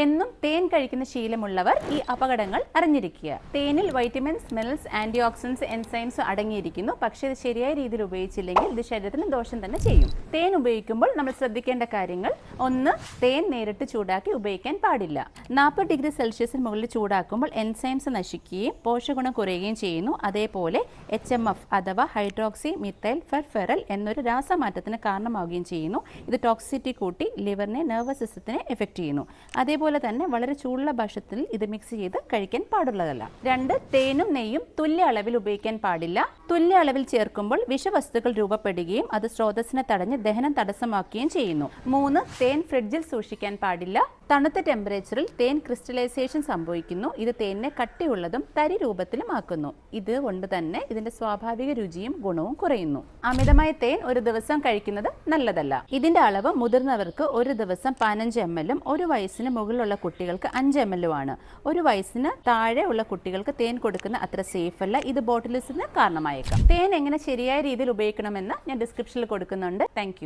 എന്നും തേൻ കഴിക്കുന്ന ശീലമുള്ളവർ ഈ അപകടങ്ങൾ അറിഞ്ഞിരിക്കുക. തേനിൽ vitamins, minerals, antioxidants, enzymes അടങ്ങിയിരിക്കുന്നു. പക്ഷേ ഇത് ശരിയായ രീതിയിൽ ഉപയോഗിച്ചില്ലെങ്കിൽ ഇത് ശരീരത്തിന് ദോഷം തന്നെ ചെയ്യും. തേൻ ഉപയോഗിക്കുമ്പോൾ നമ്മൾ ശ്രദ്ധിക്കേണ്ട കാര്യങ്ങൾ: 1. തേൻ നേരിട്ട് ചൂടാക്കി ഉപയോഗിക്കാൻ പാടില്ല. 40 ഡിഗ്രി സെൽഷ്യസിന് മുകളിൽ ചൂടാക്കുമ്പോൾ എൻസൈംസ് നശിക്കുകയും പോഷകഗുണം കുറയുകയും ചെയ്യുന്നു. അതേപോലെ HMF അഥവാ ഹൈഡ്രോക്സി മിഥൈൽ ഫെർഫെറൽ എന്നൊരു രാസമാറ്റത്തിന് കാരണമാവുകയും ചെയ്യുന്നു. ഇത് ടോക്സിസിറ്റി കൂട്ടി ലിവറിനെ, നെർവസ് സിസ്റ്റത്തിനെ എഫക്റ്റ് ചെയ്യുന്നു. അതേപോലെ തന്നെ വളരെ ചൂടുള്ള ഭക്ഷണത്തിൽ ഇത് മിക്സ് ചെയ്ത് കഴിക്കാൻ പാടുള്ളതല്ല. 2. തേനും നെയ്യും തുല്യ അളവിൽ ഉപയോഗിക്കാൻ പാടില്ല. തുല്യ അളവിൽ ചേർക്കുമ്പോൾ വിഷവസ്തുക്കൾ രൂപപ്പെടുകയും അത് സ്രോതസ്സിനെ തടഞ്ഞ് ദഹനം തടസ്സമാക്കുകയും ചെയ്യുന്നു. 3. തേൻ ഫ്രിഡ്ജിൽ സൂക്ഷിക്കാൻ പാടില്ല. തണുത്ത ടെമ്പറേച്ചറിൽ തേൻ ക്രിസ്റ്റലൈസേഷൻ സംഭവിക്കുന്നു. ഇത് തേനിനെ കട്ടിയുള്ളതും തരി രൂപത്തിലും ആക്കുന്നു. ഇതുകൊണ്ട് തന്നെ ഇതിന്റെ സ്വാഭാവിക രുചിയും ഗുണവും കുറയുന്നു. അമിതമായ തേൻ ഒരു ദിവസം കഴിക്കുന്നത് നല്ലതല്ല. ഇതിന്റെ അളവ് മുതിർന്നവർക്ക് ഒരു ദിവസം 15 ml, ഒരു വയസ്സിന് മുകളിലുള്ള കുട്ടികൾക്ക് 5 ml ആണ്. ഒരു വയസ്സിന് താഴെ ഉള്ള കുട്ടികൾക്ക് തേൻ കൊടുക്കുന്ന അത്ര സേഫ് അല്ല. ഇത് ബോട്ടിലിസത്തിന് കാരണമായേക്കാം. തേൻ എങ്ങനെ ശരിയായ രീതിയിൽ ഉപയോഗിക്കണമെന്ന് ഞാൻ ഡിസ്ക്രിപ്ഷനിൽ കൊടുക്കുന്നുണ്ട്. താങ്ക്